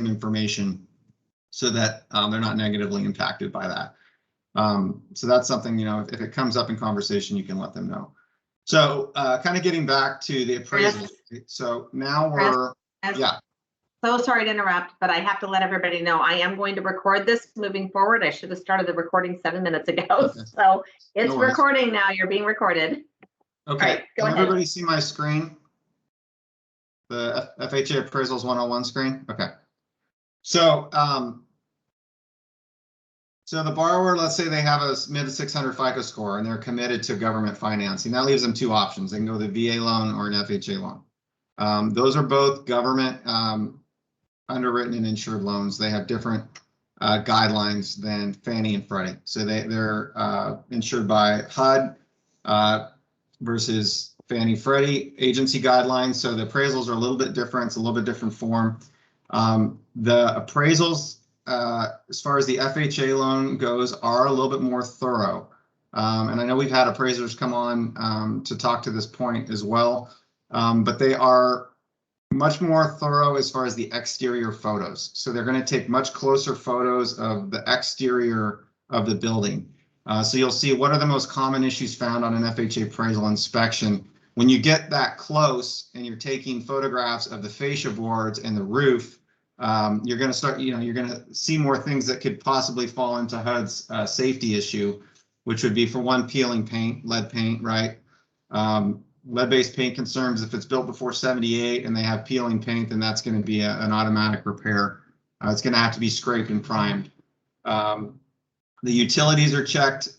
information so that they're not negatively impacted by that. So that's something, you know, if it comes up in conversation, you can let them know. So kind of getting back to the appraisal. So now we're, yeah. So sorry to interrupt, but I have to let everybody know I am going to record this moving forward. I should have started the recording 7 minutes ago. Okay. So it's recording now. You're being recorded. Okay. Right, Can everybody see my screen? The FHA Appraisals 101 screen? Okay. So, so the borrower, let's say they have a mid 600 FICO score and they're committed to government financing. That leaves them two options. They can go the VA loan or an FHA loan. Those are both government underwritten and insured loans. They have different guidelines than Fannie and Freddie. So they're insured by HUD versus Fannie Freddie agency guidelines. So the appraisals are a little bit different. It's a little bit different form. The appraisals, as far as the FHA loan goes, are a little bit more thorough. And I know we've had appraisers come on to talk to this point as well, but they are much more thorough as far as the exterior photos. So they're going to take much closer photos of the exterior of the building. So you'll see what are the most common issues found on an FHA appraisal inspection. When you get that close and you're taking photographs of the fascia boards and the roof, you're going to start, you know, you're going to see more things that could possibly fall into HUD's safety issue, which would be, for one, peeling paint, lead paint, right? Lead-based paint concerns, if it's built before 78 and they have peeling paint, then that's going to be an automatic repair. It's going to have to be scraped and primed. The utilities are checked,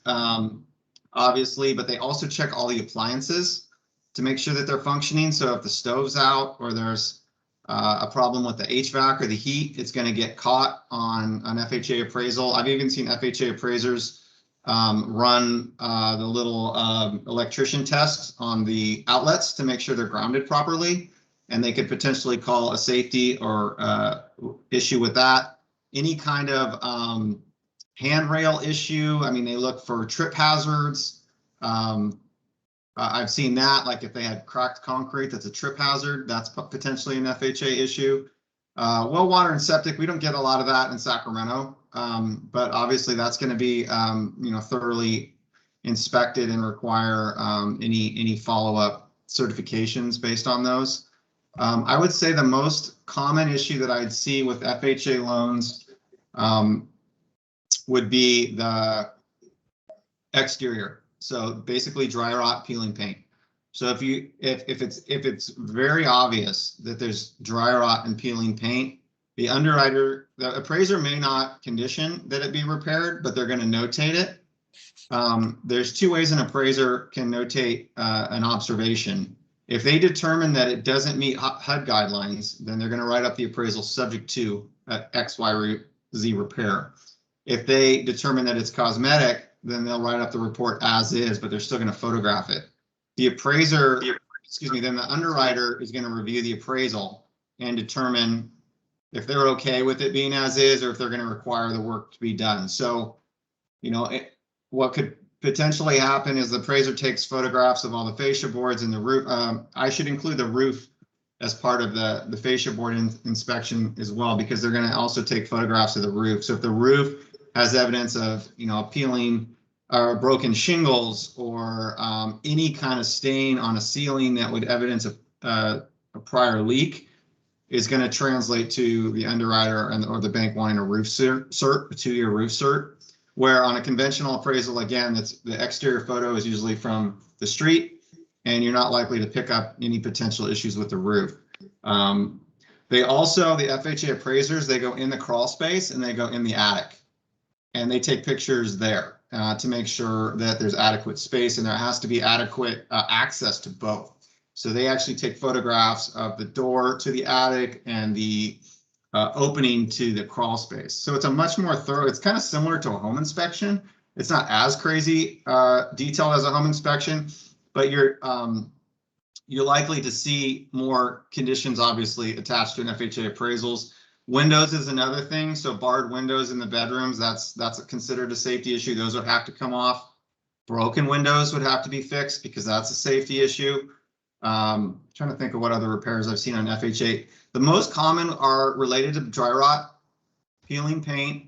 obviously, but they also check all the appliances to make sure that they're functioning. So if the stove's out or there's a problem with the HVAC or the heat, it's going to get caught on an FHA appraisal. I've even seen FHA appraisers run the little electrician tests on the outlets to make sure they're grounded properly, and they could potentially call a safety or issue with that. Any kind of handrail issue, I mean, they look for trip hazards. I've seen that, like if they had cracked concrete, that's a trip hazard, that's potentially an FHA issue. Well, water and septic, we don't get a lot of that in Sacramento, but obviously that's going to be, you know, thoroughly inspected and require any follow-up certifications based on those. I would say the most common issue that I'd see with FHA loans would be the exterior. So basically dry rot, peeling paint. So if it's very obvious that there's dry rot and peeling paint, the appraiser may not condition that it be repaired, but they're going to notate it. There's two ways an appraiser can notate an observation. If they determine that it doesn't meet HUD guidelines, then they're going to write up the appraisal subject to X, Y, Z repair. If they determine that it's cosmetic, then they'll write up the report as is, but they're still going to photograph it. The appraiser, then the underwriter is going to review the appraisal and determine if they're okay with it being as is, or if they're going to require the work to be done. So, you know, what could potentially happen is the appraiser takes photographs of all the fascia boards and the roof. I should include the roof as part of the fascia board inspection as well, because they're going to also take photographs of the roof. So if the roof has evidence of, you know, peeling or broken shingles or any kind of stain on a ceiling that would evidence a prior leak, is going to translate to the underwriter or the bank wanting a roof cert, a 2-year roof cert, where on a conventional appraisal, again, that's the exterior photo is usually from the street, and you're not likely to pick up any potential issues with the roof. They also, the FHA appraisers, they go in the crawl space and they go in the attic, and they take pictures there to make sure that there's adequate space, and there has to be adequate access to both. So they actually take photographs of the door to the attic and the opening to the crawl space. So it's a much more thorough, it's kind of similar to a home inspection. It's not as crazy detailed as a home inspection, but you're likely to see more conditions obviously attached to an FHA appraisals. Windows is another thing. So barred windows in the bedrooms, that's considered a safety issue. Those would have to come off. Broken windows would have to be fixed because that's a safety issue. Trying to think of what other repairs I've seen on FHA. The most common are related to dry rot, peeling paint,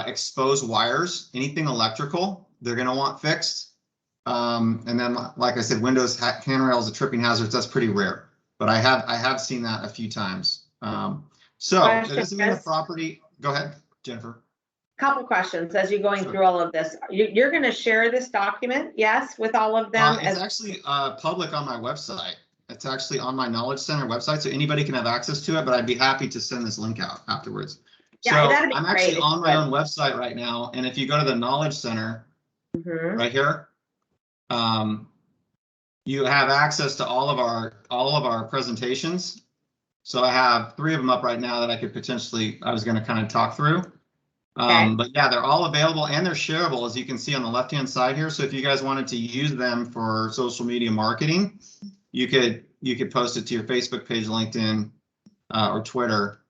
exposed wires, anything electrical, they're going to want fixed. And then, like I said, windows, handrails, and tripping hazards, that's pretty rare. But I have seen that a few times. So that doesn't mean the property. Go ahead, Jennifer. Couple questions as you're going through all of this. You're going to share this document, yes, with all of them? It's actually public on my website. It's actually on my Knowledge Center website, so anybody can have access to it, but I'd be happy to send this link out afterwards. Yeah, so I'm actually on my own website right now, and if you go to the Knowledge Center right here, you have access to all of our presentations. So I have 3 of them up right now that I was going to kind of talk through. But yeah, they're all available and they're shareable, as you can see on the left-hand side here. So if you guys wanted to use them for social media marketing, you could post it to your Facebook page, LinkedIn, or Twitter.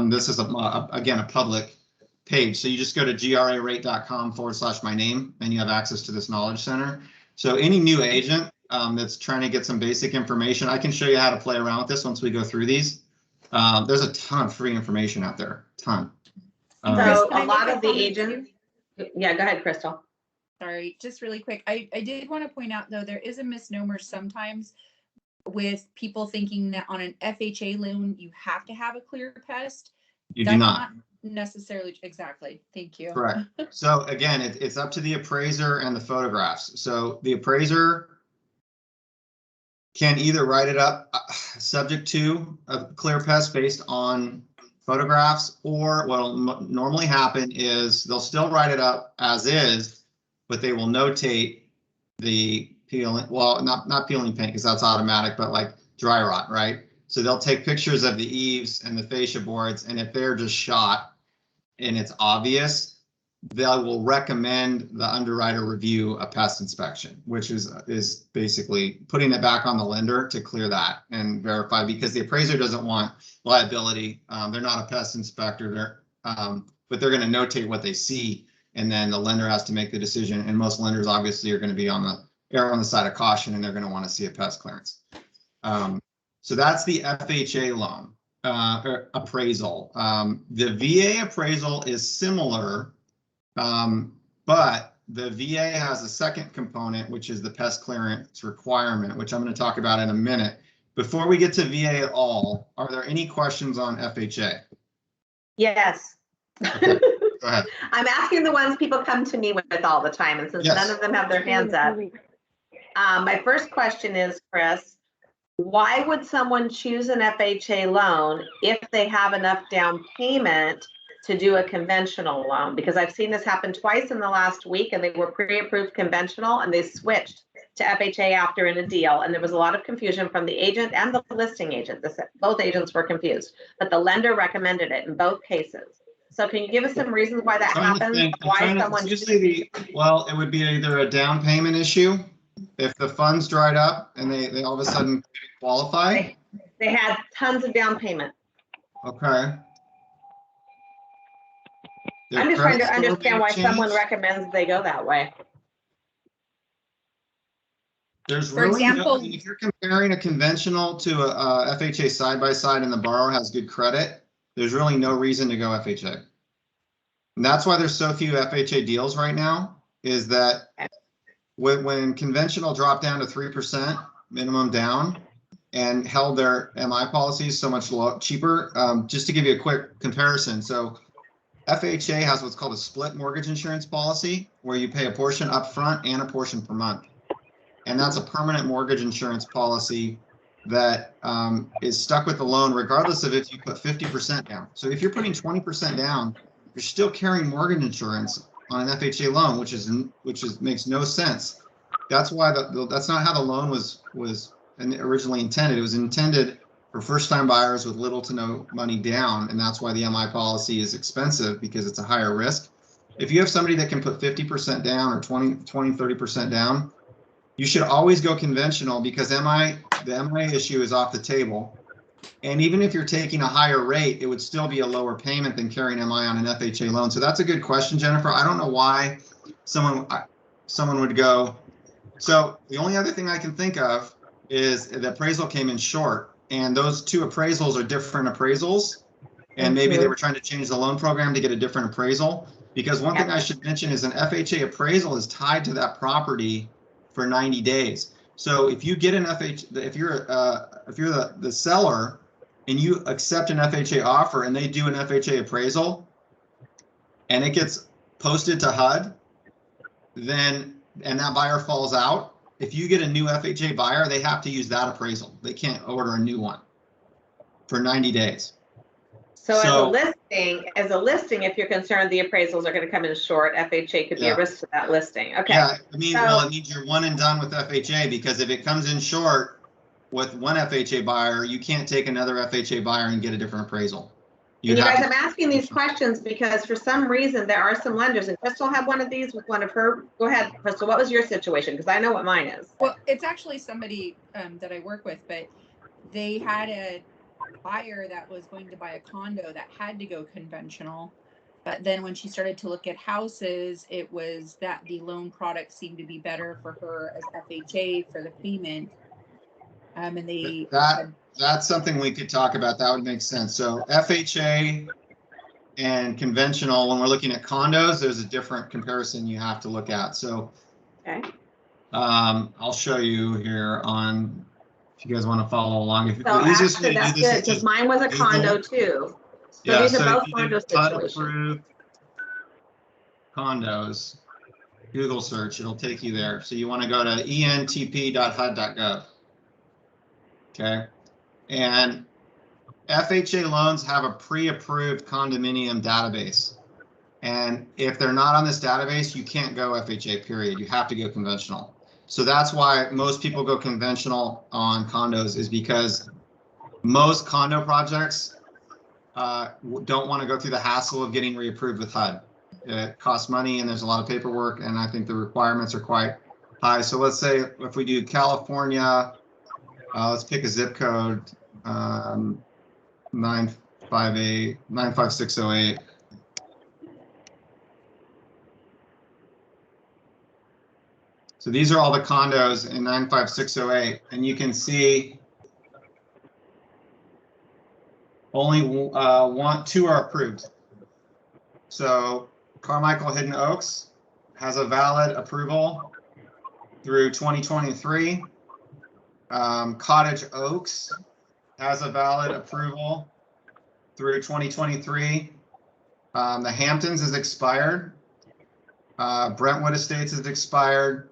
This is again a public page. So you just go to grarate.com/my name and you have access to this Knowledge Center. So any new agent that's trying to get some basic information, I can show you how to play around with this once we go through these. There's a ton of free information out there, ton. So a lot of the agents, yeah, go ahead, Crystal. Sorry, just really quick. I did want to point out, though, there is a misnomer sometimes with people thinking that on an FHA loan, you have to have a clear pest. You do not. Necessarily. Exactly. Thank you. Correct. So again, it's up to the appraiser and the photographs. So the appraiser can either write it up subject to a clear pest based on photographs, or what'll normally happen is they'll still write it up as is, but they will notate the peeling, well, not peeling paint because that's automatic, but like dry rot, right? So they'll take pictures of the eaves and the fascia boards, and if they're just shot and it's obvious, they will recommend the underwriter review a pest inspection, which is basically putting it back on the lender to clear that and verify, because the appraiser doesn't want liability. They're not a pest inspector, but they're going to notate what they see, and then the lender has to make the decision. And most lenders obviously are going to be on the side of caution, and they're going to want to see a pest clearance. So that's the FHA loan appraisal. The VA appraisal is similar. But the VA has a second component, which is the pest clearance requirement, which I'm going to talk about in a minute. Before we get to VA at all, are there any questions on FHA? Yes. Okay, go ahead. I'm asking the ones people come to me with all the time, and since none of them have their hands up, my first question is, Chris, why would someone choose an FHA loan if they have enough down payment to do a conventional loan? Because I've seen this happen twice in the last week, and they were pre-approved conventional and they switched to FHA after in a deal, and there was a lot of confusion from the agent and the listing agent. Both agents were confused, but the lender recommended it in both cases. So can you give us some reasons why that happens? Why someone well, it would be either a down payment issue if the funds dried up and they all of a sudden qualify. They had tons of down payment. Okay. I'm just trying to understand why someone recommends they go that way. There's really if you're comparing a conventional to a FHA side-by-side and the borrower has good credit, there's really no reason to go FHA. And that's why there's so few FHA deals right now, is that when conventional dropped down to 3% minimum down and held their MI policies so much cheaper, just to give you a quick comparison. So FHA has what's called a split mortgage insurance policy, where you pay a portion up front and a portion per month. And that's a permanent mortgage insurance policy that is stuck with the loan regardless of if you put 50% down. So if you're putting 20% down, you're still carrying mortgage insurance on an FHA loan, which makes no sense. That's why that's not how the loan was originally intended. It was intended for first-time buyers with little to no money down, and that's why the MI policy is expensive, because it's a higher risk. If you have somebody that can put 50% down or 30% down, you should always go conventional, because the MI issue is off the table. And even if you're taking a higher rate, it would still be a lower payment than carrying MI on an FHA loan. So that's a good question, Jennifer. I don't know why someone would go. So the only other thing I can think of is the appraisal came in short, and those two appraisals are different appraisals. And maybe they were trying to change the loan program to get a different appraisal. Because one thing I should mention is an FHA appraisal is tied to that property for 90 days. So if you get an if you're the seller and you accept an FHA offer and they do an FHA appraisal and it gets posted to HUD, then and that buyer falls out, if you get a new FHA buyer, they have to use that appraisal. They can't order a new one for 90 days. So as a listing, if you're concerned the appraisals are going to come in short, FHA could be a risk to that listing. Okay. Yeah, I mean, well, it means you're one and done with FHA, because if it comes in short with one FHA buyer, you can't take another FHA buyer and get a different appraisal. You guys, I'm asking these questions because for some reason there are some lenders, and Crystal had one of these with one of her. Go ahead, Crystal. What was your situation? Because I know what mine is. Well, it's actually somebody that I work with, but they had a buyer that was going to buy a condo that had to go conventional. But then when she started to look at houses, it was that the loan product seemed to be better for her as FHA for the payment. And they that's something we could talk about. That would make sense. So FHA and conventional, when we're looking at condos, there's a different comparison you have to look at. So I'll show you here on, if you guys want to follow along. So the easiest way to do this is because mine was a condo too. So these are both condo situations. Approved condos, Google search, it'll take you there. So you want to go to entp.hud.gov. Okay, and FHA loans have a pre-approved condominium database. And if they're not on this database, you can't go FHA, period. You have to go conventional. So that's why most people go conventional on condos, is because most condo projects don't want to go through the hassle of getting reapproved with HUD. It costs money and there's a lot of paperwork, and I think the requirements are quite high. So let's say if we do California, let's pick a zip code, 95608. So these are all the condos in 95608, and you can see only two are approved. So Carmichael Hidden Oaks has a valid approval through 2023. Cottage Oaks has a valid approval through 2023. The Hamptons is expired. Brentwood Estates is expired.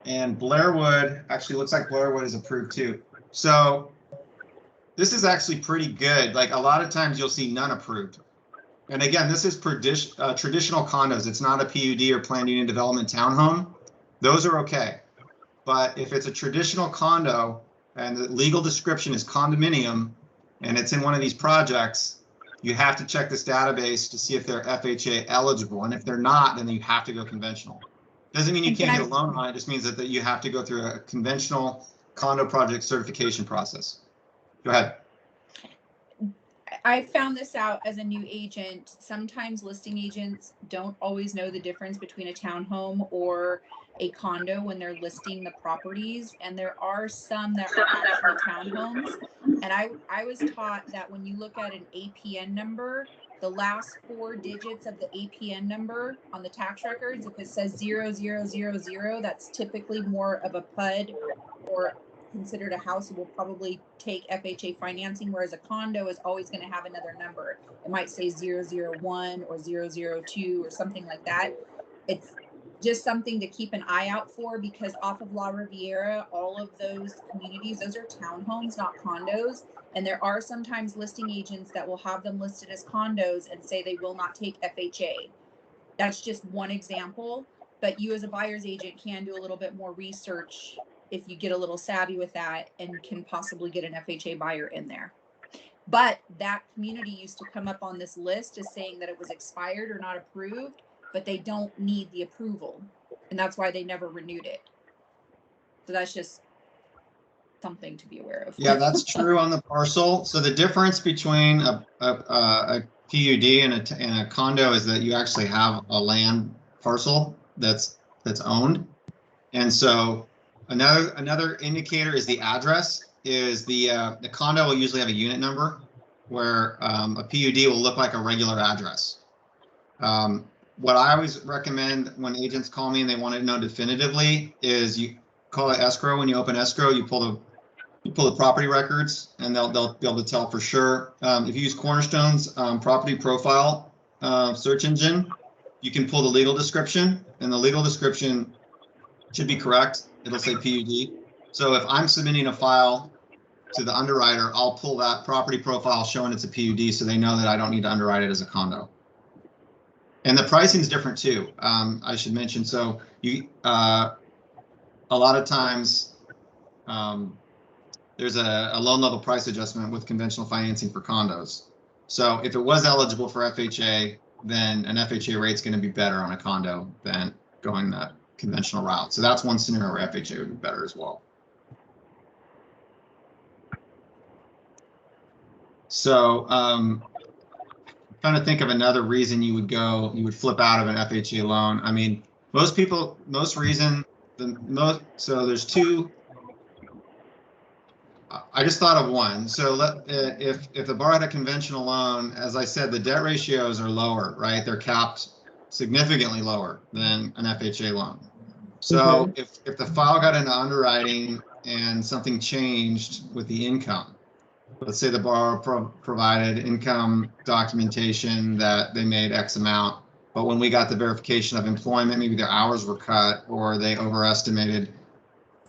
And Blairwood, actually looks like Blairwood is approved too. So this is actually pretty good. Like a lot of times you'll see none approved. And again, this is traditional condos. It's not a PUD or planned unit development townhome. Those are okay. But if it's a traditional condo and the legal description is condominium and it's in one of these projects, you have to check this database to see if they're FHA eligible. And if they're not, then you have to go conventional. Doesn't mean you can't get a loan on it. It just means that you have to go through a conventional condo project certification process. Go ahead. I found this out as a new agent. Sometimes listing agents don't always know the difference between a townhome or a condo when they're listing the properties. And there are some that are actually townhomes. And I was taught that when you look at an APN number, the last 4 digits of the APN number on the tax records, if it says 0000, that's typically more of a PUD or considered a house that will probably take FHA financing, whereas a condo is always going to have another number. It might say 001 or 002 or something like that. It's just something to keep an eye out for, because off of La Riviera, all of those communities, those are townhomes, not condos. And there are sometimes listing agents that will have them listed as condos and say they will not take FHA. That's just one example, but you as a buyer's agent can do a little bit more research if you get a little savvy with that and can possibly get an FHA buyer in there. But that community used to come up on this list as saying that it was expired or not approved, but they don't need the approval. And that's why they never renewed it. So that's just something to be aware of. Yeah, that's true on the parcel. So the difference between a PUD and a condo is that you actually have a land parcel that's owned. And so Another indicator is the address. Is the condo will usually have a unit number, where a PUD will look like a regular address. What I always recommend when agents call me and they want to know definitively is you call it escrow. When you open escrow, you pull the property records, and they'll be able to tell for sure. If you use Cornerstone's property profile search engine, you can pull the legal description, and the legal description should be correct. It'll say PUD. So if I'm submitting a file to the underwriter, I'll pull that property profile showing it's a PUD, so they know that I don't need to underwrite it as a condo. And the pricing is different too. I should mention. So you, a lot of times, there's a loan level price adjustment with conventional financing for condos. So if it was eligible for FHA, then an FHA rate is going to be better on a condo than going the conventional route. So that's one scenario where FHA would be better as well. So trying to think of another reason you would flip out of an FHA loan. I mean, so there's two. I just thought of one. So if the borrower had a conventional loan, as I said, the debt ratios are lower, right? They're capped significantly lower than an FHA loan. So if the file got into underwriting and something changed with the income, let's say the borrower provided income documentation that they made X amount, but when we got the verification of employment, maybe their hours were cut, or they overestimated.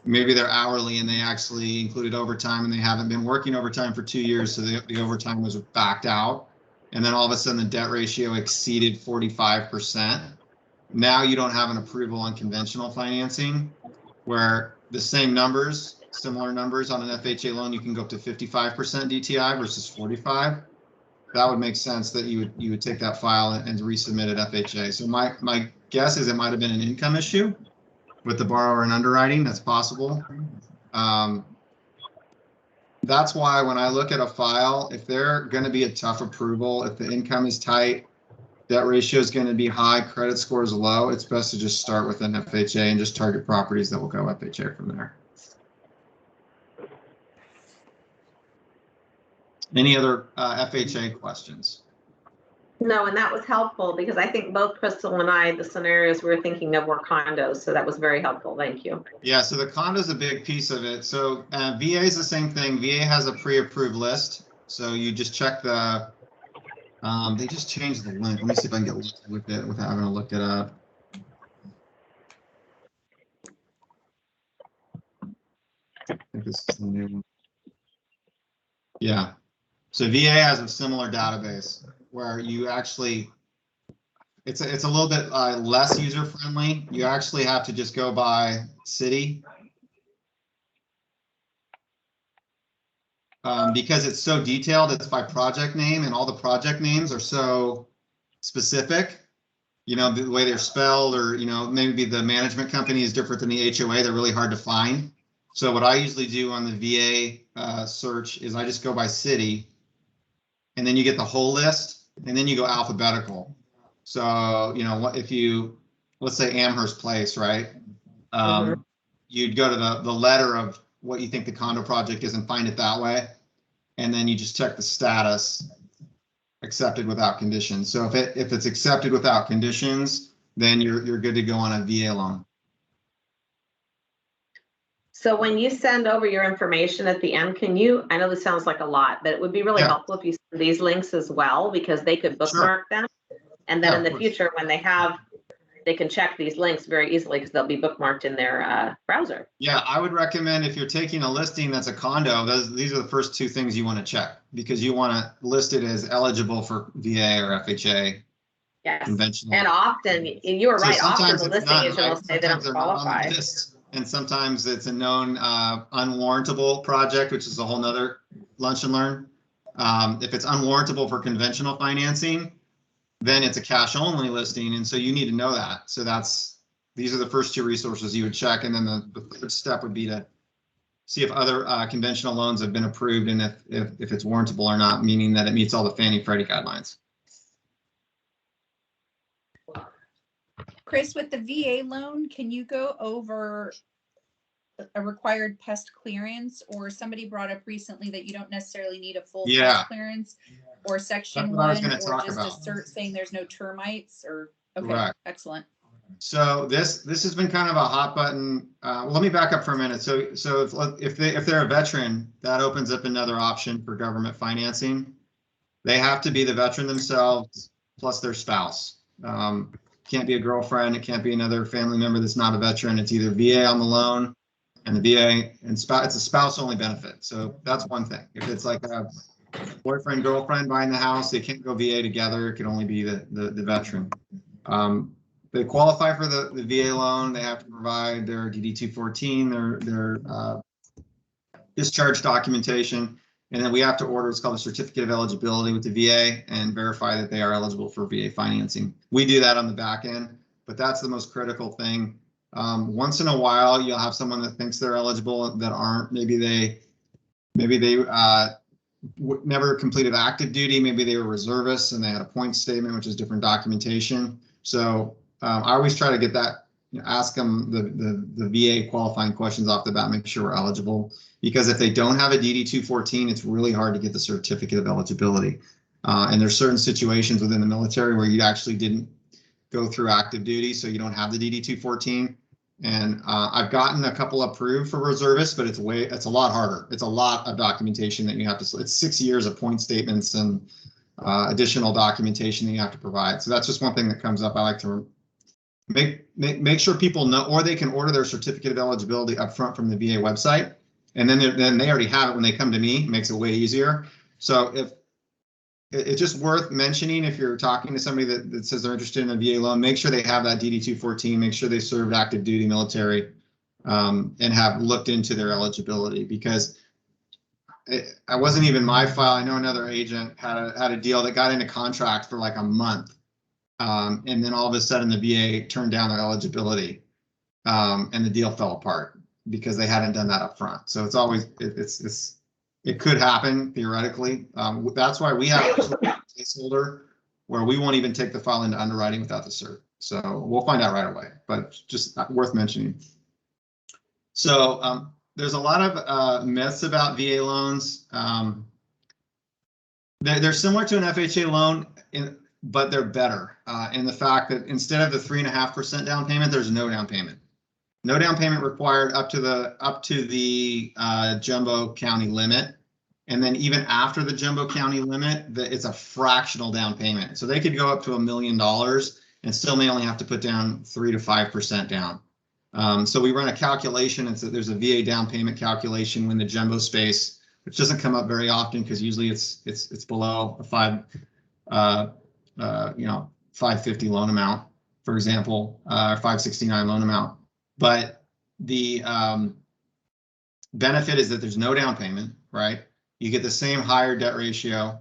Maybe they're hourly and they actually included overtime and they haven't been working overtime for 2 years. So the overtime was backed out. And then all of a sudden the debt ratio exceeded 45%. Now you don't have an approval on conventional financing, where the same numbers, similar numbers on an FHA loan, you can go up to 55% DTI versus 45. That would make sense that you would take that file and resubmit it FHA. So my guess is it might have been an income issue with the borrower and underwriting. That's possible. That's why when I look at a file, if they're going to be a tough approval, if the income is tight, debt ratio is going to be high, credit score is low, it's best to just start with an FHA and just target properties that will go FHA from there. Any other FHA questions? No, and that was helpful because I think both Crystal and I, the scenarios we were thinking of were condos. So that was very helpful. Thank you. Yeah, so the condo is a big piece of it. So VA is the same thing. VA has a pre-approved list. So you just check the, they just changed the link. Let me see if I can get with it without having to look it up. I think this is the new one. Yeah. So VA has a similar database where you actually, it's a little bit less user friendly. You actually have to just go by city because it's so detailed. It's by project name, and all the project names are so specific. You know, the way they're spelled, or you know, maybe the management company is different than the HOA. They're really hard to find. So what I usually do on the VA search is I just go by city, and then you get the whole list, and then you go alphabetical. So, you know, if you, let's say Amherst Place, right? You'd go to the letter of what you think the condo project is and find it that way. And then you just check the status, accepted without conditions. So if it's accepted without conditions, then you're good to go on a VA loan. So when you send over your information at the end, can you, I know this sounds like a lot, but it would be really helpful if you send these links as well, because they could bookmark them. And then in the future, when they can check these links very easily because they'll be bookmarked in their browser. Yeah, I would recommend if you're taking a listing that's a condo, these are the first two things you want to check, because you want to list it as eligible for VA or FHA. Yes. Conventional. And often, you were right, often the listing agent will say they don't they're qualify. not on the list. And sometimes it's a known unwarrantable project, which is a whole nother lunch and learn. If it's unwarrantable for conventional financing, then it's a cash only listing. And so you need to know that. So these are the first two resources you would check. And then the third step would be to see if other conventional loans have been approved and if it's warrantable or not, meaning that it meets all the Fannie Freddie guidelines. Chris, with the VA loan, can you go over a required pest clearance, or somebody brought up recently that you don't necessarily need a full Yeah. pest clearance, or section That's what I was 1, gonna or talk just about. a cert saying there's no termites, or, okay, Correct. excellent. So this has been kind of a hot button. Well, let me back up for a minute. So if they're a veteran, that opens up another option for government financing. They have to be the veteran themselves plus their spouse. Can't be a girlfriend. It can't be another family member that's not a veteran. It's either VA on the loan and the VA and spouse. It's a spouse only benefit. So that's one thing. If it's like a boyfriend, girlfriend buying the house, they can't go VA together. It can only be the veteran. They qualify for the VA loan. They have to provide their DD-214, their discharge documentation, and then we have to order what's called a certificate of eligibility with the VA and verify that they are eligible for VA financing. We do that on the back end, but that's the most critical thing. Once in a while, you'll have someone that thinks they're eligible that aren't. Maybe they never completed active duty. Maybe they were reservists and they had a point statement, which is different documentation. So I always try to get that, ask them the VA qualifying questions off the bat, make sure we're eligible. Because if they don't have a DD-214, it's really hard to get the certificate of eligibility. And there's certain situations within the military where you actually didn't go through active duty, so you don't have the DD-214. And I've gotten a couple approved for reservists, but it's a lot harder. It's a lot of documentation that you have to, it's 6 years of point statements and additional documentation that you have to provide. So that's just one thing that comes up. I like to make sure people know, or they can order their certificate of eligibility up front from the VA website. And then they already have it when they come to me. It makes it way easier. So if it's just worth mentioning, if you're talking to somebody that says they're interested in a VA loan, make sure they have that DD-214, make sure they served active duty military, and have looked into their eligibility, because it wasn't even my file. I know another agent had a deal that got into contract for like a month. And then all of a sudden the VA turned down their eligibility, and the deal fell apart because they hadn't done that up front. So it's always, it could happen theoretically. That's why we have a placeholder where we won't even take the file into underwriting without the cert. So we'll find out right away, but just worth mentioning. So there's a lot of myths about VA loans. They're similar to an FHA loan, but they're better in the fact that instead of the 3.5% down payment, there's no down payment. No down payment required up to the jumbo county limit. And then even after the jumbo county limit, it's a fractional down payment. So they could go up to $1 million and still may only have to put down 3 to 5% down. So we run a calculation, and so there's a VA down payment calculation when the jumbo space, which doesn't come up very often because usually it's below a 550 loan amount, for example, or 569 loan amount. But the benefit is that there's no down payment, right? You get the same higher debt ratio,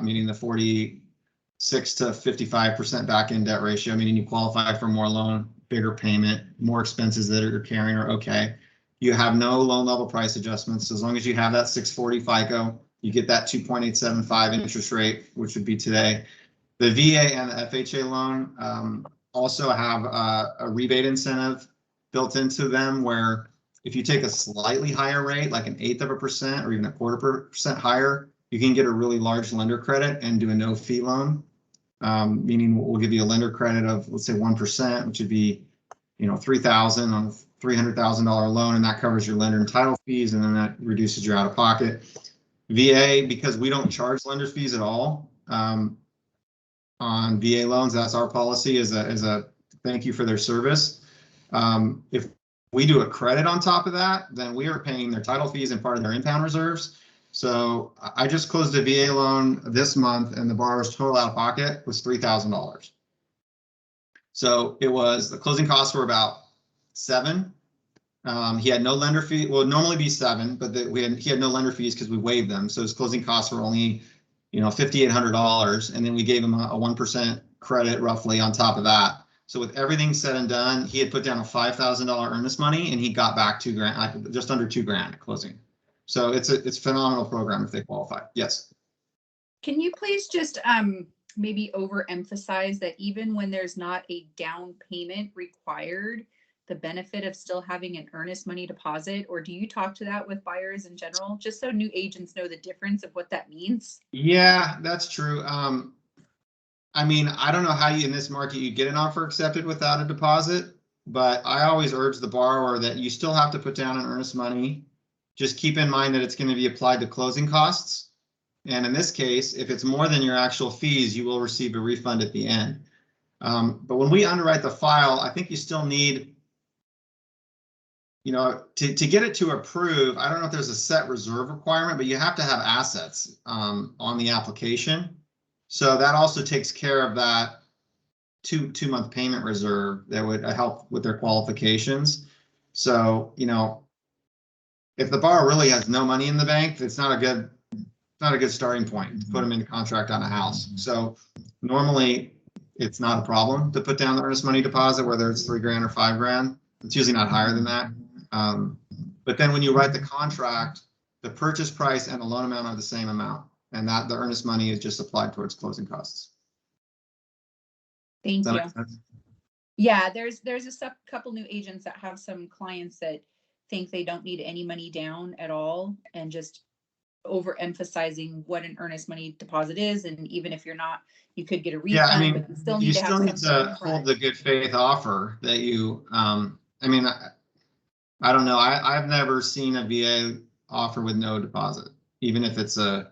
meaning the 46 to 55% back end debt ratio, meaning you qualify for more loan, bigger payment, more expenses that you're carrying are okay. You have no loan level price adjustments. So as long as you have that 640 FICO, you get that 2.875 interest rate, which would be today. The VA and the FHA loan also have a rebate incentive built into them, where if you take a slightly higher rate, like 1/8% or even 1/4% higher, you can get a really large lender credit and do a no fee loan, meaning we'll give you a lender credit of, let's say 1%, which would be, $3,000 on a $300,000 loan, and that covers your lender and title fees, and then that reduces your out of pocket. VA, because we don't charge lender fees at all on VA loans, that's our policy, as a thank you for their service. If we do a credit on top of that, then we are paying their title fees and part of their impound reserves. So I just closed a VA loan this month, and the borrower's total out of pocket was $3,000. So the closing costs were about $7,000. He had no lender fee. Well, it'd normally be $7,000, but he had no lender fees because we waived them. So his closing costs were only, $5,800, and then we gave him a 1% credit roughly on top of that. So with everything said and done, he had put down a $5,000 earnest money, and he got back $2,000, like just under $2,000 at closing. So it's a phenomenal program if they qualify. Yes. Can you please just maybe overemphasize that even when there's not a down payment required, the benefit of still having an earnest money deposit, or do you talk to that with buyers in general, just so new agents know the difference of what that means? Yeah, that's true. I mean, I don't know how you in this market you get an offer accepted without a deposit, but I always urge the borrower that you still have to put down an earnest money. Just keep in mind that it's going to be applied to closing costs. And in this case, if it's more than your actual fees, you will receive a refund at the end. But when we underwrite the file, I think you still need, to get it to approve. I don't know if there's a set reserve requirement, but you have to have assets on the application. So that also takes care of that two-month payment reserve that would help with their qualifications. So, if the borrower really has no money in the bank, it's not a good starting point to put them into contract on a house. So normally it's not a problem to put down the earnest money deposit, whether it's $3,000 or $5,000. It's usually not higher than that. But then when you write the contract, the purchase price and the loan amount are the same amount, and that the earnest money is just applied towards closing costs. Thank you. Yeah, there's a couple new agents that have some clients that think they don't need any money down at all, and just overemphasizing what an earnest money deposit is. And even if you're not, you could get a refund. Yeah, I mean, but you still you need still need to hold hold the good faith offer that you. I mean, I don't know. I've never seen a VA offer with no deposit, even if it's a.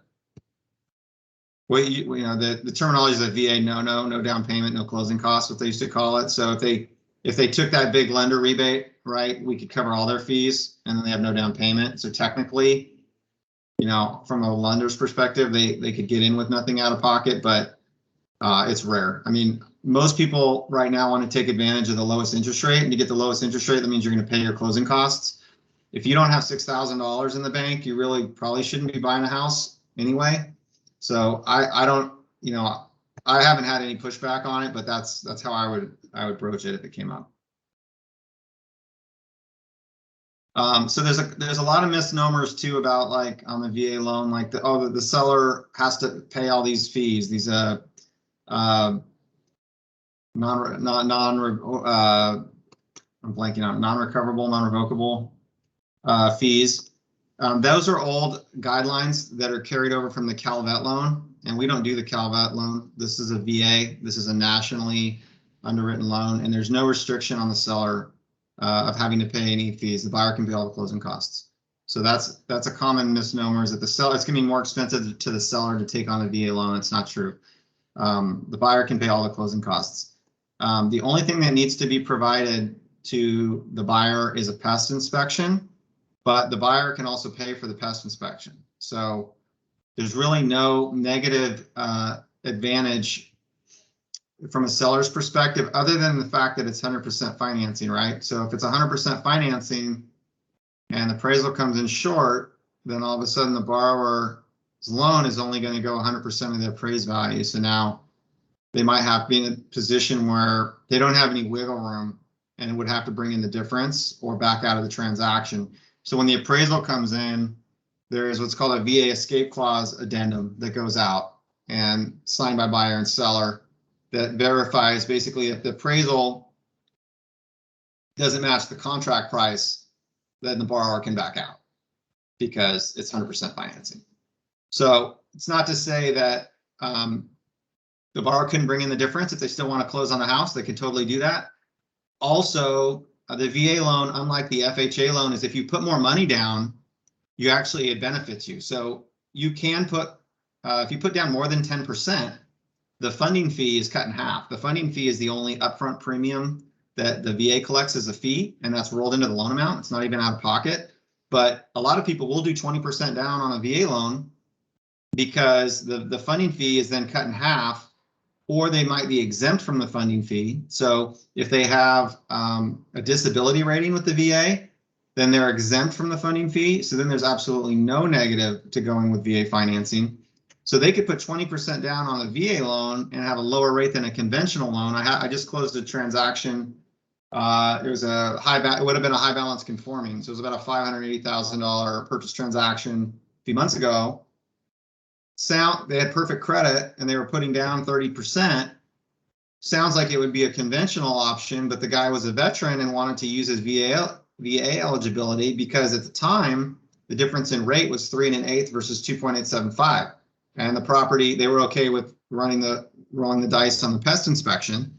The terminology is a VA no down payment, no closing costs, what they used to call it. So if they took that big lender rebate, right, we could cover all their fees, and then they have no down payment. So technically, from a lender's perspective, they could get in with nothing out of pocket, but it's rare. I mean, most people right now want to take advantage of the lowest interest rate, and to get the lowest interest rate, that means you're going to pay your closing costs. If you don't have $6,000 in the bank, you really probably shouldn't be buying a house anyway. So I don't, I haven't had any pushback on it, but that's how I would broach it if it came up. So there's a lot of misnomers too about, like, on the VA loan, like the seller has to pay all these fees, these I'm blanking out, non-recoverable, non-revocable fees. Those are old guidelines that are carried over from the CalVet loan, and we don't do the CalVet loan. This is a VA. This is a nationally underwritten loan, and there's no restriction on the seller of having to pay any fees. The buyer can pay all the closing costs. So that's a common misnomer, is that the seller, it's going to be more expensive to the seller to take on a VA loan. It's not true. The buyer can pay all the closing costs. The only thing that needs to be provided to the buyer is a pest inspection, but the buyer can also pay for the pest inspection. So there's really no negative advantage from a seller's perspective, other than the fact that it's 100% financing, right? So if it's 100% financing and the appraisal comes in short, then all of a sudden the borrower's loan is only going to go 100% of the appraised value. So now they might have to be in a position where they don't have any wiggle room and would have to bring in the difference or back out of the transaction. So when the appraisal comes in, there is what's called a VA escape clause addendum that goes out and signed by buyer and seller that verifies basically if the appraisal doesn't match the contract price, then the borrower can back out because it's 100% financing. So it's not to say that the borrower couldn't bring in the difference. If they still want to close on the house, they can totally do that. Also, the VA loan, unlike the FHA loan, is if you put more money down, it benefits you. So you can put, if you put down more than 10%, the funding fee is cut in half. The funding fee is the only upfront premium that the VA collects as a fee, and that's rolled into the loan amount. It's not even out of pocket. But a lot of people will do 20% down on a VA loan because the funding fee is then cut in half, or they might be exempt from the funding fee. So if they have a disability rating with the VA, then they're exempt from the funding fee. So then there's absolutely no negative to going with VA financing. So they could put 20% down on a VA loan and have a lower rate than a conventional loan. I just closed a transaction. It was it would have been a high balance conforming. So it was about a $580,000 purchase transaction a few months ago. They had perfect credit and they were putting down 30%. sounds like it would be a conventional option, but the guy was a veteran and wanted to use his VA eligibility because at the time, the difference in rate was 3 1/8 versus 2.875. And the property, they were okay with rolling the dice on the pest inspection.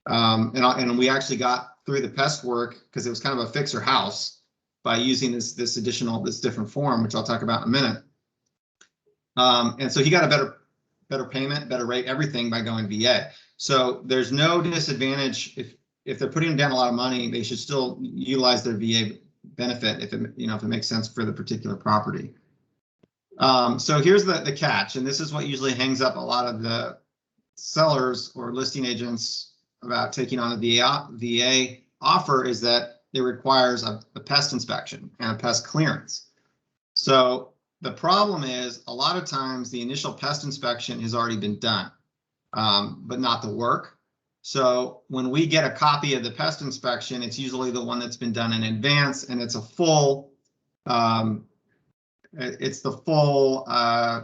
And we actually got through the pest work because it was kind of a fixer house by using this different form, which I'll talk about in a minute. And so he got a better payment, better rate, everything by going VA. So there's no disadvantage if they're putting down a lot of money, they should still utilize their VA benefit if it makes sense for the particular property. So here's the catch, and this is what usually hangs up a lot of the sellers or listing agents about taking on a VA offer, is that it requires a pest inspection and a pest clearance. So the problem is a lot of times the initial pest inspection has already been done, but not the work. So when we get a copy of the pest inspection, it's usually the one that's been done in advance, and it's a full, it's the full, I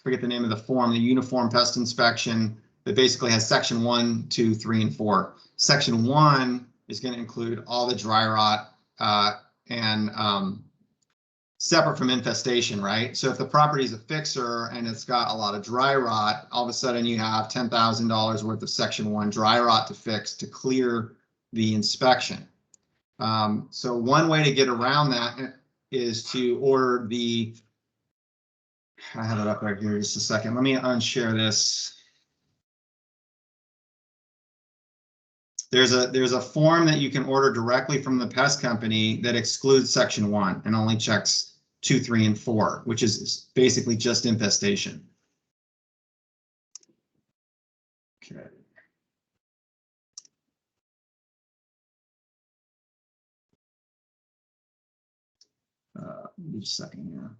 forget the name of the form, the uniform pest inspection that basically has section 1, 2, 3, and 4. Section 1 is going to include all the dry rot and separate from infestation, right? So if the property is a fixer and it's got a lot of dry rot, all of a sudden you have $10,000 worth of section 1 dry rot to fix to clear the inspection. So one way to get around that is to order the, I have it up right here just a second. Let me unshare this. There's a form that you can order directly from the pest company that excludes section 1 and only checks 2, 3, and 4, which is basically just infestation. Okay. Just a second here.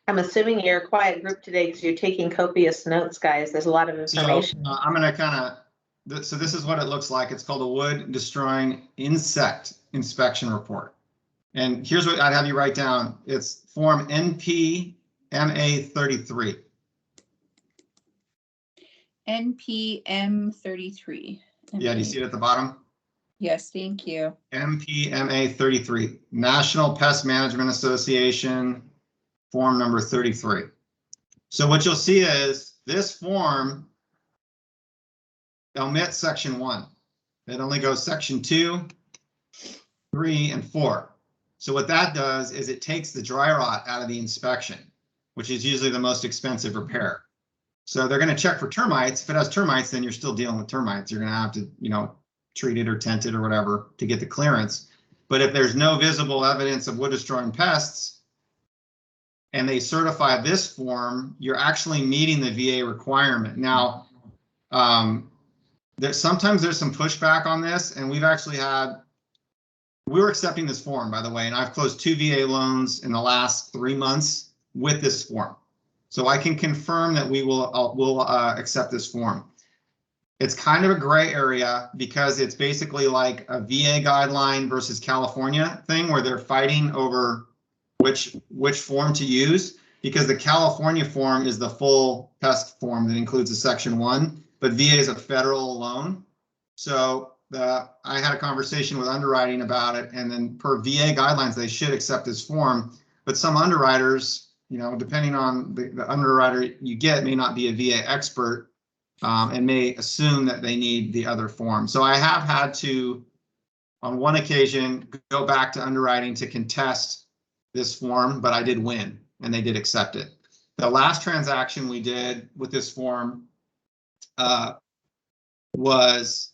I'm assuming you're a quiet group today because you're taking copious notes, guys. There's a lot of information. So, I'm going to kind of, so this is what it looks like. It's called a wood destroying insect inspection report. And here's what I'd have you write down. It's form NPMA 33. NPM 33. Yeah, do you see it at the bottom? Yes, thank you. NPMA 33, National Pest Management Association, form number 33. So what you'll see is this form omits section 1. It only goes section 2, 3, and 4. So what that does is it takes the dry rot out of the inspection, which is usually the most expensive repair. So they're going to check for termites. If it has termites, then you're still dealing with termites. You're going to have to, treat it or tent it or whatever to get the clearance. But if there's no visible evidence of wood destroying pests and they certify this form, you're actually meeting the VA requirement. Now, sometimes there's some pushback on this, and we've actually we're accepting this form, by the way, and I've closed 2 VA loans in the last 3 months with this form. So I can confirm that we will accept this form. It's kind of a gray area because it's basically like a VA guideline versus California thing where they're fighting over which form to use, because the California form is the full pest form that includes a section 1, but VA is a federal loan. So I had a conversation with underwriting about it, and then per VA guidelines, they should accept this form, but some underwriters, depending on the underwriter you get, may not be a VA expert and may assume that they need the other form. So I have had to, on one occasion, go back to underwriting to contest this form, but I did win and they did accept it. The last transaction we did with this form was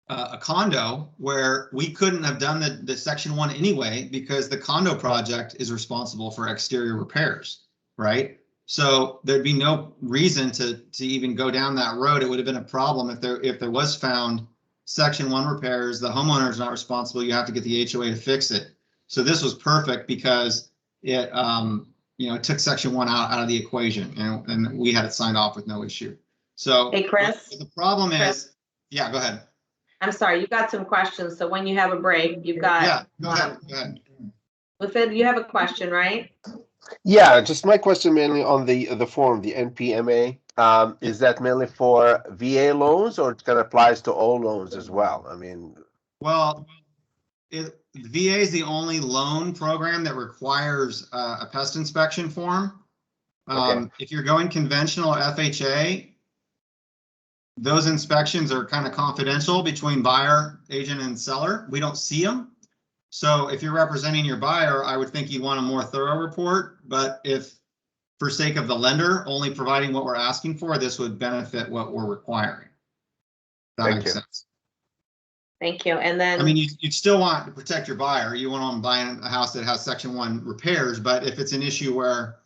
a condo where we couldn't have done the section 1 anyway because the condo project is responsible for exterior repairs, right? So there'd be no reason to even go down that road. It would have been a problem if there was found section 1 repairs, the homeowner is not responsible, you have to get the HOA to fix it. So this was perfect because it it took section 1 out of the equation, and we had it signed off with no issue. So hey, Chris, the problem is, yeah, go ahead. I'm sorry, you got some questions. So when you have a break, you've got. Yeah, go ahead. Lippi, you have a question, right? Yeah, just my question mainly on the form, the NPMA. Is that mainly for VA loans, or it kind of applies to all loans as well? I mean, Well, VA is the only loan program that requires a pest inspection form. Okay. If you're going conventional FHA, those inspections are kind of confidential between buyer, agent, and seller. We don't see them. So if you're representing your buyer, I would think you want a more thorough report. But if, for sake of the lender, only providing what we're asking for, this would benefit what we're requiring. That Thank makes you. sense. Thank you. And then I mean, you'd still want to protect your buyer. You want them buying a house that has Section 1 repairs, but if it's an issue where,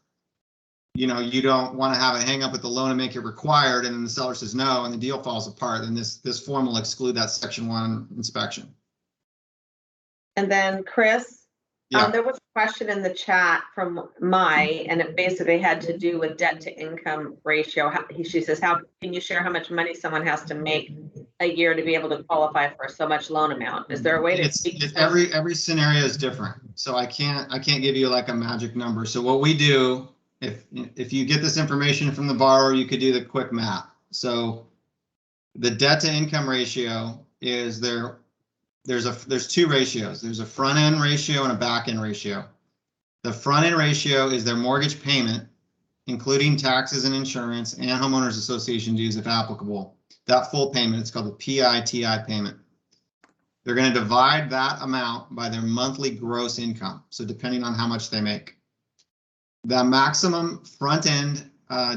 you know, you don't want to have a hang up with the loan and make it required, and then the seller says no, and the deal falls apart, then this form will exclude that Section 1 inspection. And then Chris, Yeah. there was a question in the chat from Mai, and it basically had to do with debt to income ratio. She says, how can you share how much money someone has to make a year to be able to qualify for so much loan amount? Is there a way to speak to every scenario is different, so I can't give you like a magic number. So what we do, if you get this information from the borrower, you could do the quick math. So the debt to income ratio is there's two ratios. There's a front end ratio and a back end ratio. The front end ratio is their mortgage payment, including taxes and insurance and homeowners association dues if applicable. That full payment, it's called the PITI payment. They're going to divide that amount by their monthly gross income. So depending on how much they make. The maximum front end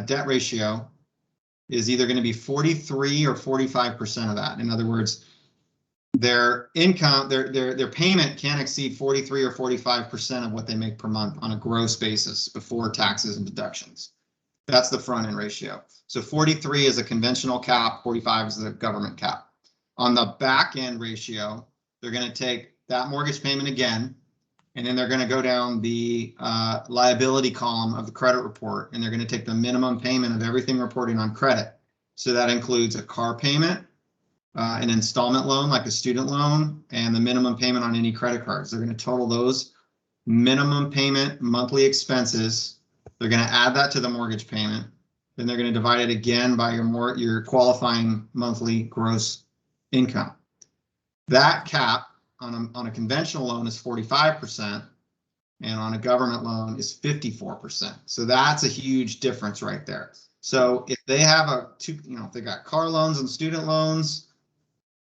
debt ratio is either going to be 43 or 45% of that. In other words, their income, their payment can't exceed 43 or 45% of what they make per month on a gross basis before taxes and deductions. That's the front end ratio. So 43 is a conventional cap, 45 is the government cap. On the back end ratio, they're going to take that mortgage payment again, and then they're going to go down the liability column of the credit report, and they're going to take the minimum payment of everything reporting on credit. So that includes a car payment, an installment loan like a student loan, and the minimum payment on any credit cards. They're going to total those minimum payment monthly expenses. They're going to add that to the mortgage payment. Then they're going to divide it again by your qualifying monthly gross income. That cap on a conventional loan is 45%, and on a government loan is 54%. So that's a huge difference right there. So if they have if they got car loans and student loans,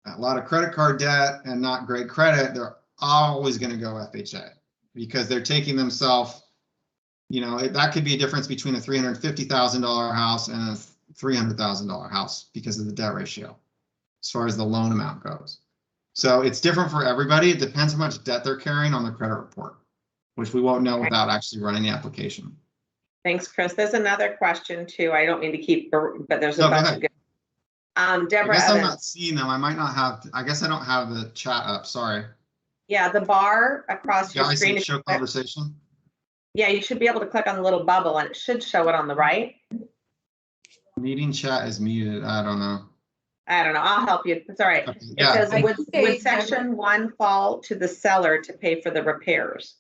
a lot of credit card debt and not great credit, they're always going to go FHA because they're taking themselves, that could be a difference between a $350,000 house and a $300,000 house because of the debt ratio, as far as the loan amount goes. So it's different for everybody. It depends how much debt they're carrying on the credit report, which we won't know without actually running the application. Thanks, Chris. There's another question too. I don't mean to keep, but there's a bunch of good. Deborah, I guess Evans. I'm not seeing them. I might not have. I guess I don't have the chat up. Sorry. Yeah, the bar across your screen. I show conversation. Yeah, you should be able to click on the little bubble, and it should show it on the right. Meeting chat is muted. I don't know. I'll help you. It's all right. Okay, It yeah. says, would section 1 fall to the seller to pay for the repairs?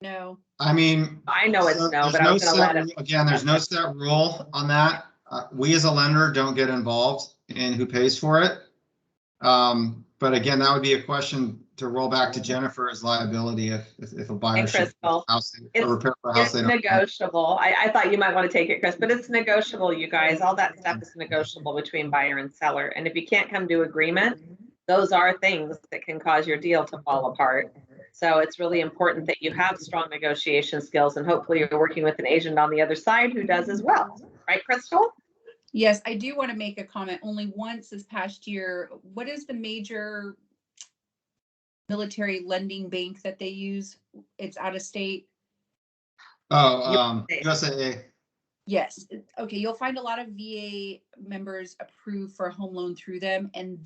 No. I mean, I know it's no, but I was going to let it. Again, there's no set rule on that. We as a lender don't get involved in who pays for it. But again, that would be a question to roll back to Jennifer as liability if a buyer should repair a house it's negotiable. I thought you might want to take it, Chris, but it's negotiable, you guys. All that stuff is negotiable between buyer and seller. And if you can't come to agreement, those are things that can cause your deal to fall apart. So it's really important that you have strong negotiation skills, and hopefully you're working with an agent on the other side who does as well. Right, Crystal? Yes, I do want to make a comment. Only once this past year, what is the major military lending bank that they use? It's out of state. Oh, USAA. Yes. Okay. You'll find a lot of VA members approved for a home loan through them. And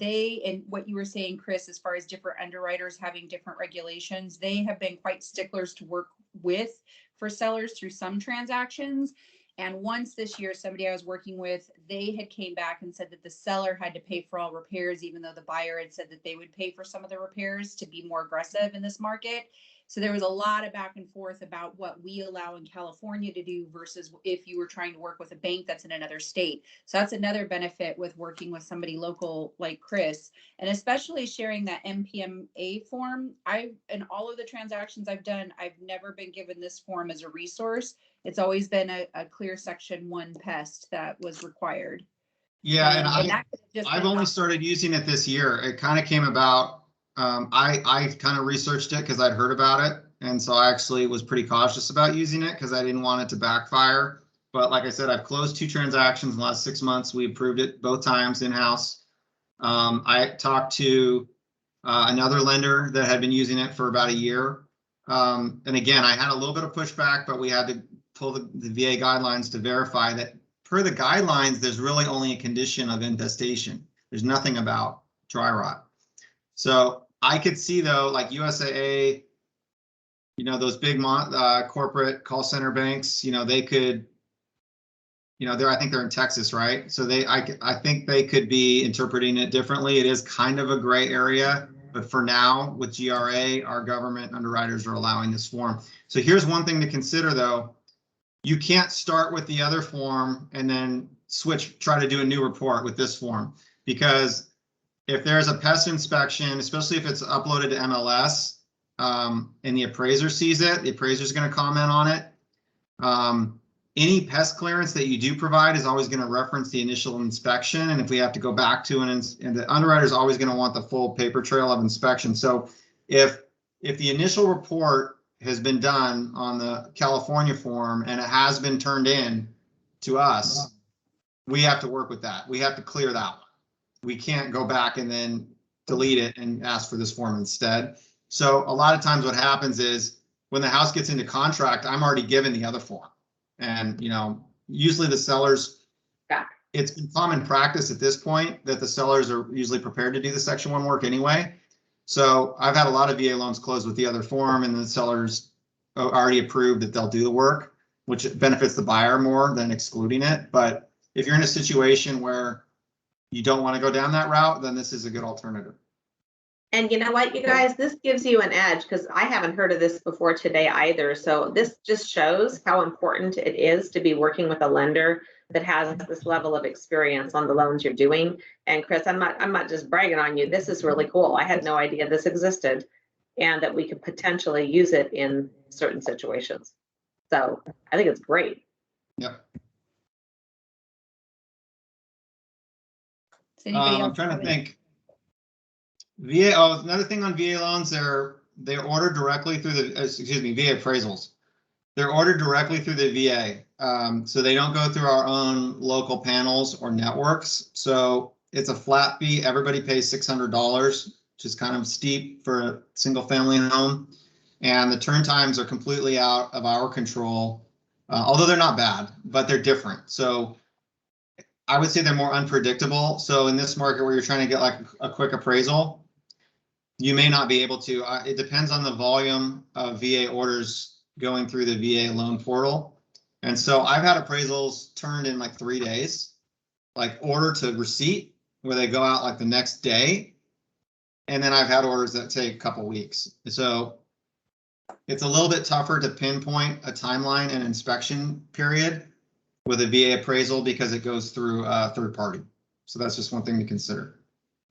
what you were saying, Chris, as far as different underwriters having different regulations, they have been quite sticklers to work with for sellers through some transactions. And once this year, somebody I was working with, they had came back and said that the seller had to pay for all repairs, even though the buyer had said that they would pay for some of the repairs to be more aggressive in this market. So there was a lot of back and forth about what we allow in California to do versus if you were trying to work with a bank that's in another state. So that's another benefit with working with somebody local like Chris, and especially sharing that MPMA form. In all of the transactions I've done, I've never been given this form as a resource. It's always been a clear section 1 pest that was required. Yeah, and I've only helpful. started using it this year. It kind of came about. I kind of researched it because I'd heard about it, and so I actually was pretty cautious about using it because I didn't want it to backfire. But like I said, I've closed 2 transactions in the last 6 months. We approved it both times in-house. I talked to another lender that had been using it for about a year. And again, I had a little bit of pushback, but we had to pull the VA guidelines to verify that per the guidelines, there's really only a condition of infestation. There's nothing about dry rot. So I could see though, like USAA, those big corporate call center banks, they could, I think they're in Texas, right? So I think they could be interpreting it differently. It is kind of a gray area, but for now with GRA, our government underwriters are allowing this form. So here's one thing to consider though. You can't start with the other form and then try to do a new report with this form, because if there's a pest inspection, especially if it's uploaded to MLS, and the appraiser sees it, the appraiser is going to comment on it. Any pest clearance that you do provide is always going to reference the initial inspection. And if we have to go back to and the underwriter is always going to want the full paper trail of inspection. So if the initial report has been done on the California form and it has been turned in to us, we have to work with that. We have to clear that one. We can't go back and then delete it and ask for this form instead. So a lot of times what happens is when the house gets into contract, I'm already given the other form. And, usually the sellers, it's been common practice at this point that the sellers are usually prepared to do the Section 1 work anyway. So I've had a lot of VA loans closed with the other form and the sellers already approved that they'll do the work, which benefits the buyer more than excluding it. But if you're in a situation where you don't want to go down that route, then this is a good alternative. And you know what, you guys, this gives you an edge because I haven't heard of this before today either. So this just shows how important it is to be working with a lender that has this level of experience on the loans you're doing. And Chris, I'm not just bragging on you. This is really cool. I had no idea this existed and that we could potentially use it in certain situations. So I think it's great. Yep. I'm trying to think. VA. Oh, another thing on VA loans, they're ordered directly through the VA appraisals. They're ordered directly through the VA, so they don't go through our own local panels or networks. So it's a flat fee. Everybody pays $600, which is kind of steep for a single family home, and the turn times are completely out of our control. Although they're not bad, but they're different. So I would say they're more unpredictable. So in this market where you're trying to get like a quick appraisal, you may not be able to. It depends on the volume of VA orders going through the VA loan portal. And so I've had appraisals turned in like 3 days, like order to receipt, where they go out like the next day. And then I've had orders that take a couple weeks. So it's a little bit tougher to pinpoint a timeline and inspection period with a VA appraisal because it goes through a third party. So that's just one thing to consider.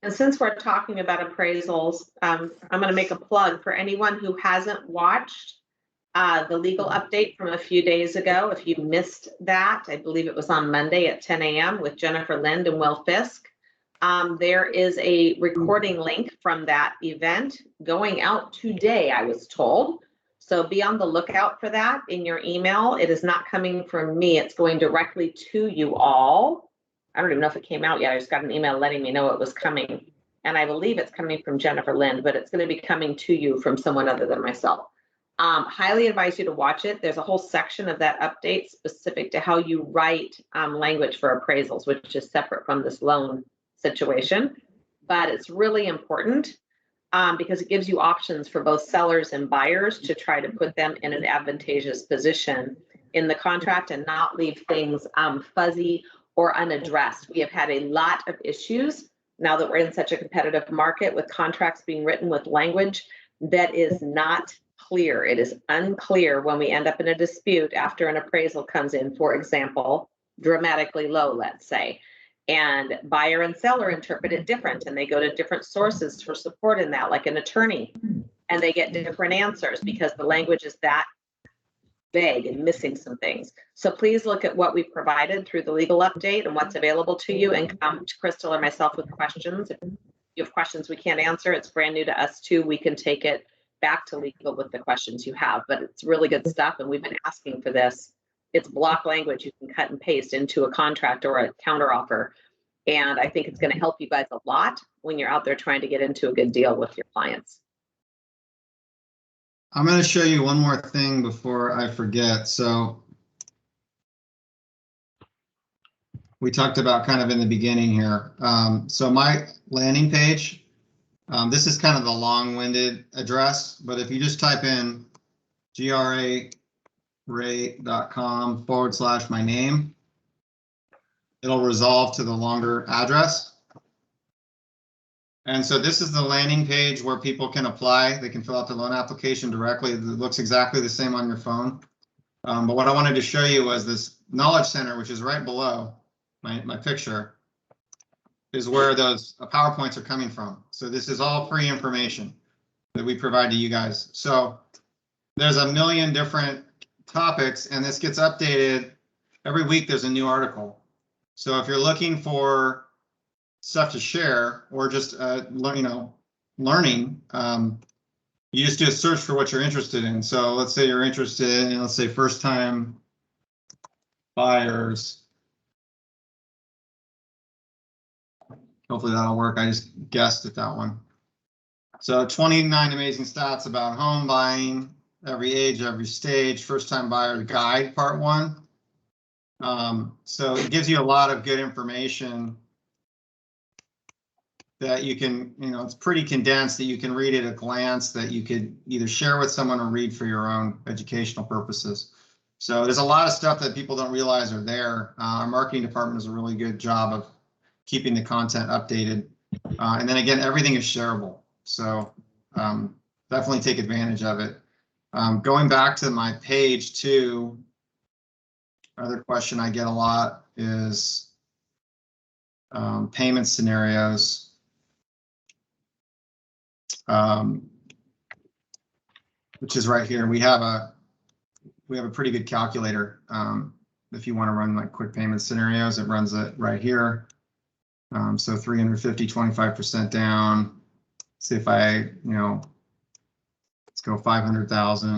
And since we're talking about appraisals, I'm going to make a plug for anyone who hasn't watched the legal update from a few days ago. If you missed that, I believe it was on Monday at 10 a.m. with Jennifer Lind and Will Fisk. There is a recording link from that event going out today, I was told. So be on the lookout for that in your email. It is not coming from me. It's going directly to you all. I don't even know if it came out yet. I just got an email letting me know it was coming. And I believe it's coming from Jennifer Lind, but it's going to be coming to you from someone other than myself. Highly advise you to watch it. There's a whole section of that update specific to how you write language for appraisals, which is separate from this loan situation. But it's really important because it gives you options for both sellers and buyers to try to put them in an advantageous position in the contract and not leave things fuzzy or unaddressed. We have had a lot of issues now that we're in such a competitive market with contracts being written with language that is not clear. It is unclear when we end up in a dispute after an appraisal comes in, for example, dramatically low, let's say, and buyer and seller interpret it different, and they go to different sources for support in that, like an attorney, and they get different answers because the language is that vague and missing some things. So please look at what we provided through the legal update and what's available to you, and come to Crystal or myself with questions. If you have questions we can't answer, it's brand new to us too. We can take it back to legal with the questions you have, but it's really good stuff, and we've been asking for this. It's block language you can cut and paste into a contract or a counteroffer, and I think it's going to help you guys a lot when you're out there trying to get into a good deal with your clients. I'm going to show you one more thing before I forget. So we talked about kind of in the beginning here. So my landing page, this is kind of the long-winded address, but if you just type in grarate.com/my name, it'll resolve to the longer address. And so this is the landing page where people can apply. They can fill out the loan application directly. It looks exactly the same on your phone. But what I wanted to show you was this Knowledge Center, which is right below my picture, is where those PowerPoints are coming from. So this is all free information that we provide to you guys. So there's a million different topics, and this gets updated every week. There's a new article. So if you're looking for stuff to share or just learning, you just do a search for what you're interested in. So let's say you're interested in, let's say, first time buyers. Hopefully that'll work. I just guessed at that one. So 29 amazing stats about home buying, every age, every stage, first time buyer guide, part 1. So it gives you a lot of good information that you can, it's pretty condensed, that you can read at a glance, that you could either share with someone or read for your own educational purposes. So there's a lot of stuff that people don't realize are there. Our marketing department does a really good job of keeping the content updated. And then again, everything is shareable. So definitely take advantage of it. Going back to my page too, another question I get a lot is payment scenarios. Which is right here. We have a pretty good calculator. If you want to run like quick payment scenarios, it runs it right here. So 350, 25% down. See if I, let's go 500,000,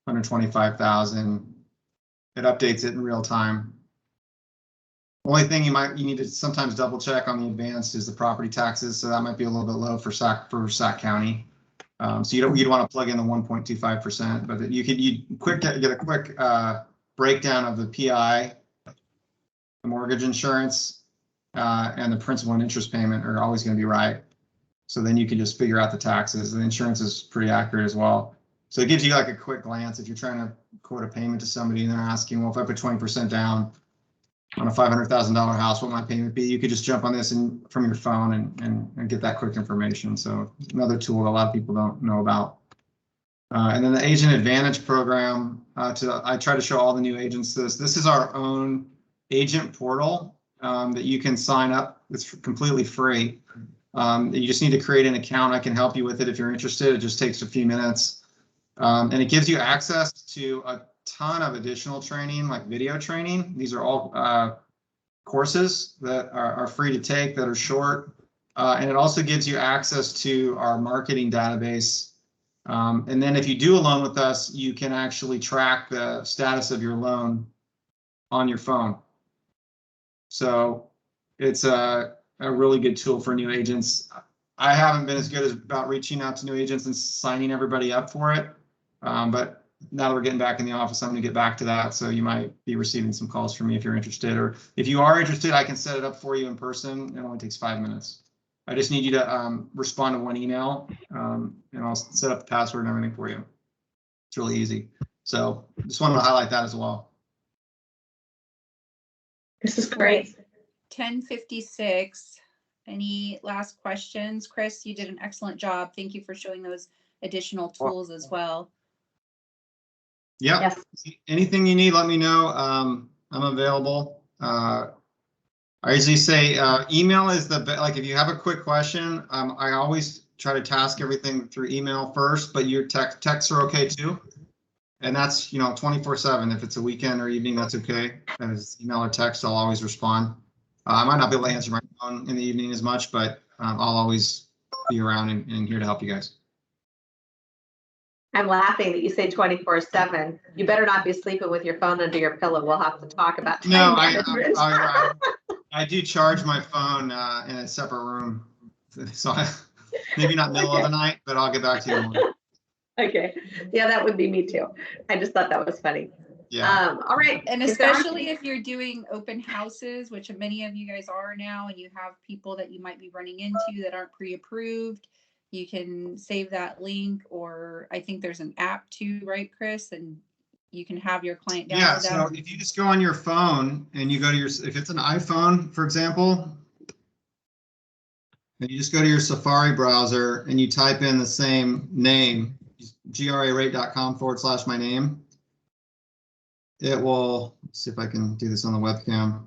125,000. It updates it in real time. Only thing you need to sometimes double check on the advanced is the property taxes. So that might be a little bit low for Sac County. So you'd want to plug in the 1.25%, but you get a quick breakdown of the PI, the mortgage insurance, and the principal and interest payment are always going to be right. So then you can just figure out the taxes. The insurance is pretty accurate as well. So it gives you like a quick glance if you're trying to quote a payment to somebody and they're asking, well, if I put 20% down on a $500,000 house, what my payment be? You could just jump on this and from your phone and get that quick information. So another tool a lot of people don't know about. And then the Agent Advantage program. I try to show all the new agents this. This is our own agent portal that you can sign up. It's completely free. You just need to create an account. I can help you with it if you're interested. It just takes a few minutes. And it gives you access to a ton of additional training, like video training. These are all courses that are free to take, that are short. And it also gives you access to our marketing database. And then if you do a loan with us, you can actually track the status of your loan on your phone. So it's a really good tool for new agents. I haven't been as good about reaching out to new agents and signing everybody up for it. But now that we're getting back in the office, I'm going to get back to that. So you might be receiving some calls from me if you're interested, or if you are interested, I can set it up for you in person. It only takes 5 minutes. I just need you to respond to one email, and I'll set up the password and everything for you. It's really easy. So just wanted to highlight that as well. This is great. 10:56. Any last questions? Chris, you did an excellent job. Thank you for showing those additional tools as well. Yeah. Yes. Anything you need, let me know. I'm available. I usually say email is the best. Like if you have a quick question, I always try to task everything through email first, but your texts are okay too. And that's, 24/7. If it's a weekend or evening, that's okay. As email or text, I'll always respond. I might not be able to answer my phone in the evening as much, but I'll always be around and here to help you guys. I'm laughing that you say 24/7. You better not be sleeping with your phone under your pillow. We'll have to talk about time No, management. I do charge my phone in a separate room. So maybe not middle of the night, but I'll get back to you in the morning. Okay. Yeah, that would be me too. I just thought that was funny. Yeah. All right. And especially if you're doing open houses, which many of you guys are now, and you have people that you might be running into that aren't pre-approved, you can save that link, or I think there's an app too, right, Chris? And you can have your client download that. So if you just go on your phone and you go to if it's an iPhone, for example, and you just go to your Safari browser and you type in the same name, grarate.com/my name. It will, let's see if I can do this on the webcam.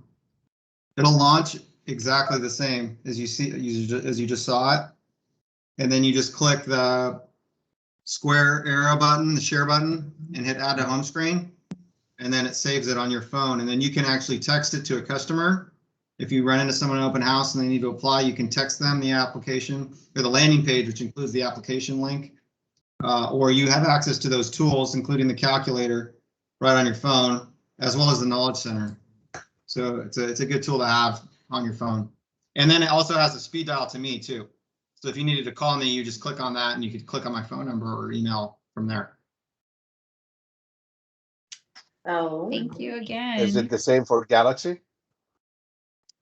It'll launch exactly the same as you just saw it. And then you just click the square arrow button, the share button, and hit add to home screen. And then it saves it on your phone. And then you can actually text it to a customer. If you run into someone in an open house and they need to apply, you can text them the application or the landing page, which includes the application link. Or you have access to those tools, including the calculator, right on your phone, as well as the Knowledge Center. So it's a good tool to have on your phone. And then it also has a speed dial to me too. So if you needed to call me, you just click on that and you could click on my phone number or email from there. Oh, Thank you again. Is it the same for Galaxy?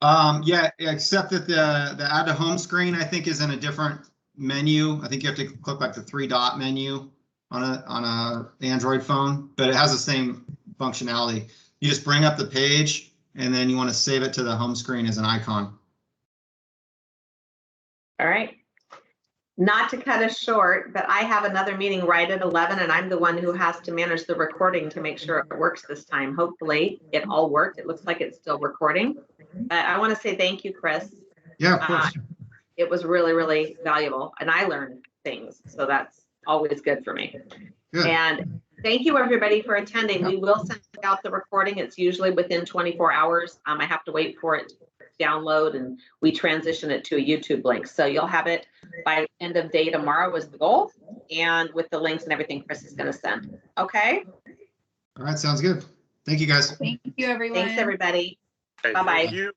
Yeah, except that the add to home screen, I think, is in a different menu. I think you have to click like the 3-dot menu on a Android phone, but it has the same functionality. You just bring up the page and then you want to save it to the home screen as an icon. all right. Not to cut us short, but I have another meeting right at 11 and I'm the one who has to manage the recording to make sure it works this time. Hopefully it all worked. It looks like it's still recording. I want to say thank you, Chris. Yeah, of course. It was really, really valuable and I learned things. So that's always good for me. Good. And thank you everybody for attending. We will send out the recording. It's usually within 24 hours. I have to wait for it to download and we transition it to a YouTube link. So you'll have it by end of day tomorrow was the goal. And with the links and everything Chris is going to send. Okay. All right. Sounds good. Thank you guys. Thank you, everyone. Thanks everybody. Okay, Bye-bye. thank you.